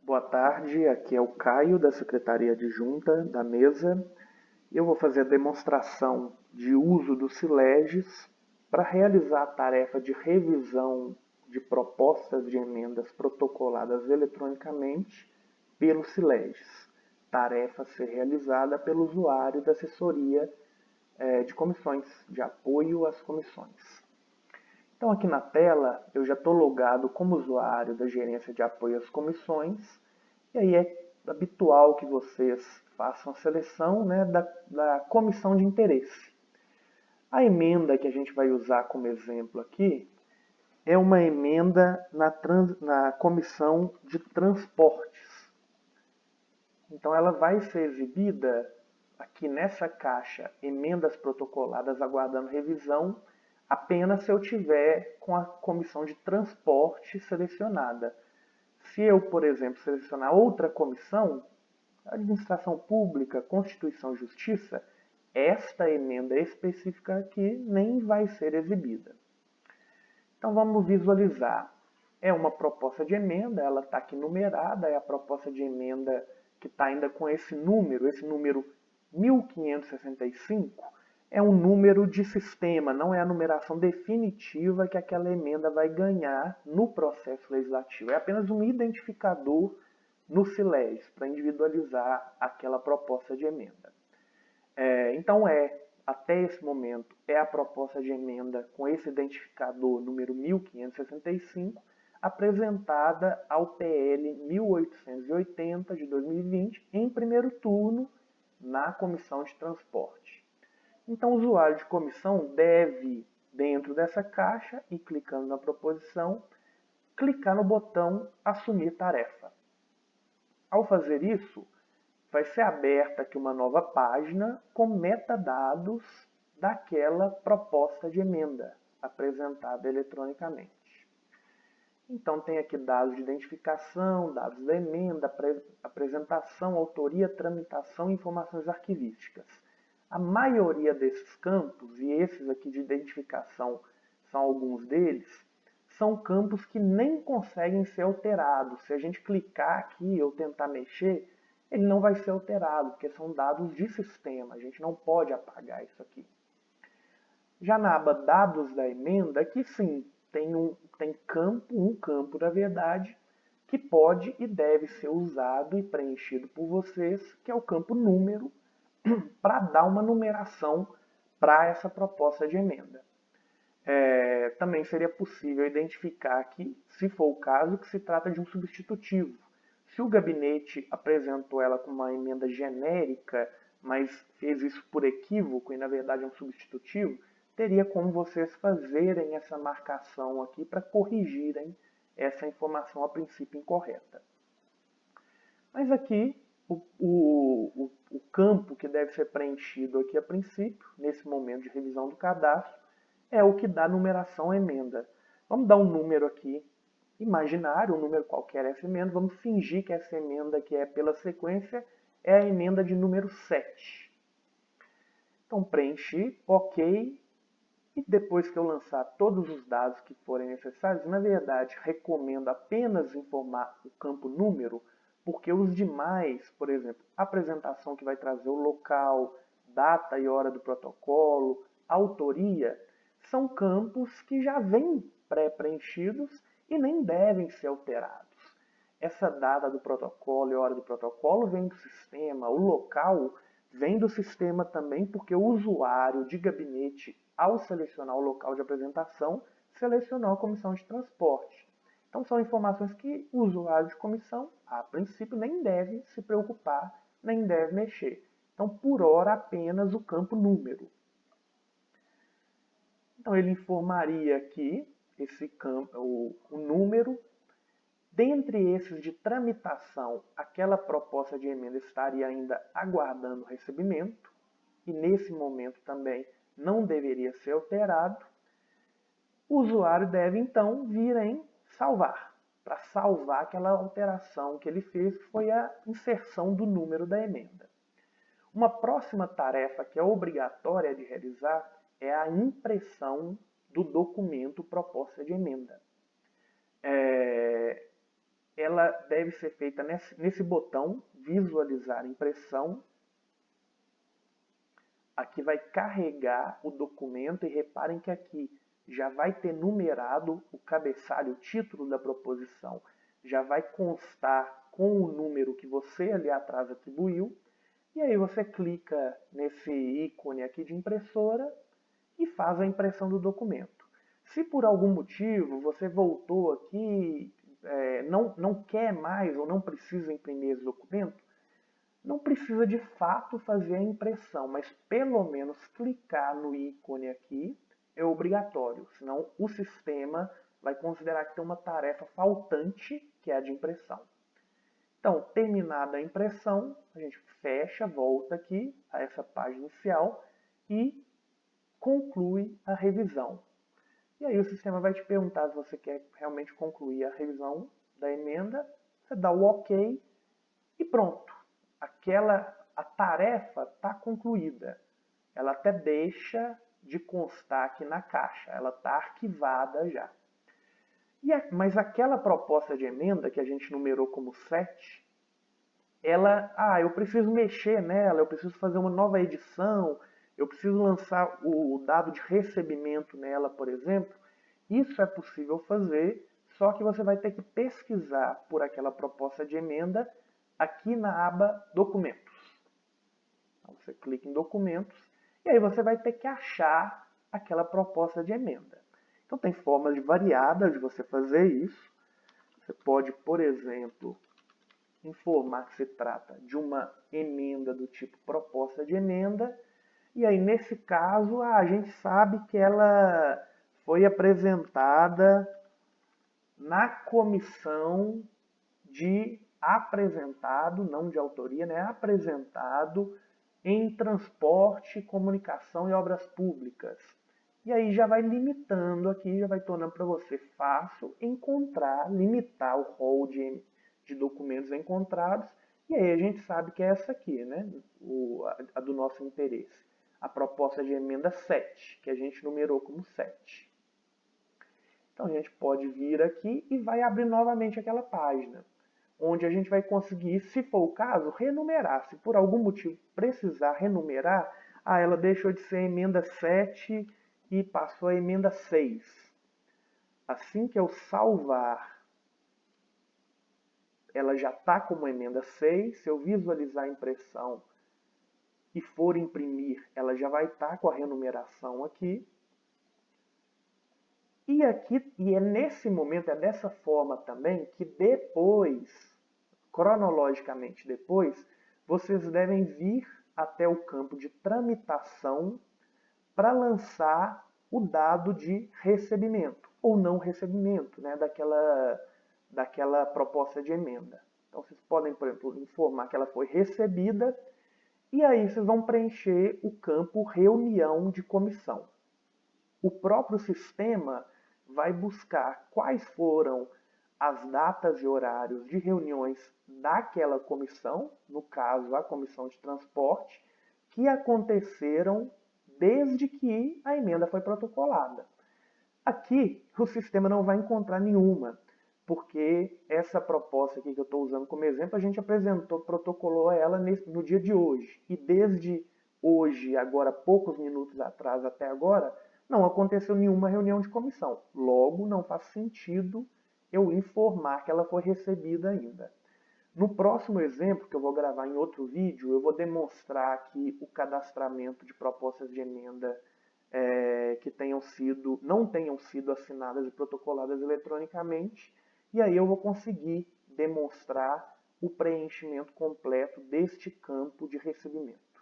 Boa tarde, aqui é o Caio da Secretaria Adjunta da mesa. Eu vou fazer a demonstração de uso do Sileges para realizar a tarefa de revisão de propostas de emendas protocoladas eletronicamente pelo Sileges. Tarefa a ser realizada pelo usuário da assessoria de comissões, de apoio às comissões. Então aqui na tela eu já estou logado como usuário da gerência de apoio às comissões, e aí é habitual que vocês façam a seleção, né, da comissão de interesse. A emenda que a gente vai usar como exemplo aqui é uma emenda na comissão de transportes. Então ela vai ser exibida aqui nessa caixa emendas protocoladas aguardando revisão, apenas se eu tiver com a comissão de transporte selecionada. Se eu, por exemplo, selecionar outra comissão, Administração Pública, Constituição e Justiça, esta emenda específica aqui nem vai ser exibida. Então vamos visualizar. É uma proposta de emenda, ela está aqui numerada, é a proposta de emenda que está ainda com esse número 1565, é um número de sistema, não é a numeração definitiva que aquela emenda vai ganhar no processo legislativo. É apenas um identificador no Sileges para individualizar aquela proposta de emenda. Então até esse momento, é a proposta de emenda com esse identificador número 1565, apresentada ao PL 1880 de 2020 em primeiro turno na Comissão de Transporte. Então, o usuário de comissão deve, dentro dessa caixa e clicando na proposição, clicar no botão Assumir tarefa. Ao fazer isso, vai ser aberta aqui uma nova página com metadados daquela proposta de emenda apresentada eletronicamente. Então tem aqui dados de identificação, dados da emenda, apresentação, autoria, tramitação e informações arquivísticas. A maioria desses campos, e esses aqui de identificação são alguns deles, são campos que nem conseguem ser alterados. Se a gente clicar aqui ou tentar mexer, ele não vai ser alterado, porque são dados de sistema. A gente não pode apagar isso aqui. Já na aba Dados da emenda, aqui sim, tem um campo, na verdade, que pode e deve ser usado e preenchido por vocês, que é o campo número, para dar uma numeração para essa proposta de emenda. Também seria possível identificar aqui, se for o caso, que se trata de um substitutivo. Se o gabinete apresentou ela como uma emenda genérica, mas fez isso por equívoco e na verdade é um substitutivo, teria como vocês fazerem essa marcação aqui para corrigirem essa informação a princípio incorreta. Mas aqui, o campo que deve ser preenchido aqui a princípio, nesse momento de revisão do cadastro, é o que dá numeração à emenda. Vamos dar um número aqui imaginário, um número qualquer essa emenda. Vamos fingir que essa emenda que é pela sequência é a emenda de número 7. Então preenchi, ok. E depois que eu lançar todos os dados que forem necessários, na verdade recomendo apenas informar o campo número, porque os demais, por exemplo, apresentação que vai trazer o local, data e hora do protocolo, autoria, são campos que já vêm pré-preenchidos e nem devem ser alterados. Essa data do protocolo e hora do protocolo vem do sistema, o local vem do sistema também, porque o usuário de gabinete, ao selecionar o local de apresentação, selecionou a comissão de transporte. Então são informações que o usuário de comissão, a princípio, nem deve se preocupar, nem deve mexer. Então, por hora, apenas o campo número. Então ele informaria aqui esse campo, o número. Dentre esses de tramitação, aquela proposta de emenda estaria ainda aguardando o recebimento, e nesse momento também não deveria ser alterado. O usuário deve então vir em salvar, para salvar aquela alteração que ele fez, que foi a inserção do número da emenda. Uma próxima tarefa que é obrigatória de realizar é a impressão do documento proposta de emenda. ela deve ser feita nesse botão, visualizar impressão. Aqui vai carregar o documento e reparem que aqui já vai ter numerado o cabeçalho, o título da proposição. Já vai constar com o número que você ali atrás atribuiu. E aí você clica nesse ícone aqui de impressora e faz a impressão do documento. Se por algum motivo você voltou aqui, não quer mais ou não precisa imprimir esse documento, não precisa de fato fazer a impressão, mas pelo menos clicar no ícone aqui é obrigatório, senão o sistema vai considerar que tem uma tarefa faltante, que é a de impressão. Então, terminada a impressão, a gente fecha, volta aqui a essa página inicial e conclui a revisão. E aí o sistema vai te perguntar se você quer realmente concluir a revisão da emenda, você dá o OK e pronto. A tarefa está concluída. Ela até deixa de constar aqui na caixa, ela está arquivada já. Mas aquela proposta de emenda que a gente numerou como 7, eu preciso mexer nela, eu preciso fazer uma nova edição, eu preciso lançar o dado de recebimento nela, por exemplo. Isso é possível fazer, só que você vai ter que pesquisar por aquela proposta de emenda aqui na aba Documentos. Então, você clica em Documentos e aí você vai ter que achar aquela proposta de emenda. Então tem formas variadas de você fazer isso. Você pode, por exemplo, informar que se trata de uma emenda do tipo proposta de emenda. E aí, nesse caso, a gente sabe que ela foi apresentada na comissão de apresentado, não de autoria, né? Apresentado em transporte, comunicação e obras públicas. E aí já vai limitando aqui, já vai tornando para você fácil encontrar, limitar o rol de documentos encontrados. E aí a gente sabe que é essa aqui, né? A do nosso interesse. A proposta de emenda 7, que a gente numerou como 7. Então a gente pode vir aqui e vai abrir novamente aquela página, onde a gente vai conseguir, se for o caso, renumerar. Se por algum motivo precisar renumerar, ela deixou de ser emenda 7 e passou a emenda 6. Assim que eu salvar, ela já está como emenda 6. Se eu visualizar a impressão e for imprimir, ela já vai estar com a renumeração aqui. E é nesse momento, é dessa forma também, que depois, cronologicamente depois, vocês devem vir até o campo de tramitação para lançar o dado de recebimento ou não recebimento, né, daquela proposta de emenda. Então vocês podem, por exemplo, informar que ela foi recebida e aí vocês vão preencher o campo reunião de comissão. O próprio sistema vai buscar quais foram as datas e horários de reuniões daquela comissão, no caso a comissão de transporte, que aconteceram desde que a emenda foi protocolada. Aqui o sistema não vai encontrar nenhuma, porque essa proposta aqui que eu estou usando como exemplo, a gente protocolou ela no dia de hoje. E desde hoje, agora poucos minutos atrás até agora, não aconteceu nenhuma reunião de comissão. Logo, não faz sentido eu informar que ela foi recebida ainda. No próximo exemplo, que eu vou gravar em outro vídeo, eu vou demonstrar aqui o cadastramento de propostas de emenda que não tenham sido assinadas e protocoladas eletronicamente, e aí eu vou conseguir demonstrar o preenchimento completo deste campo de recebimento.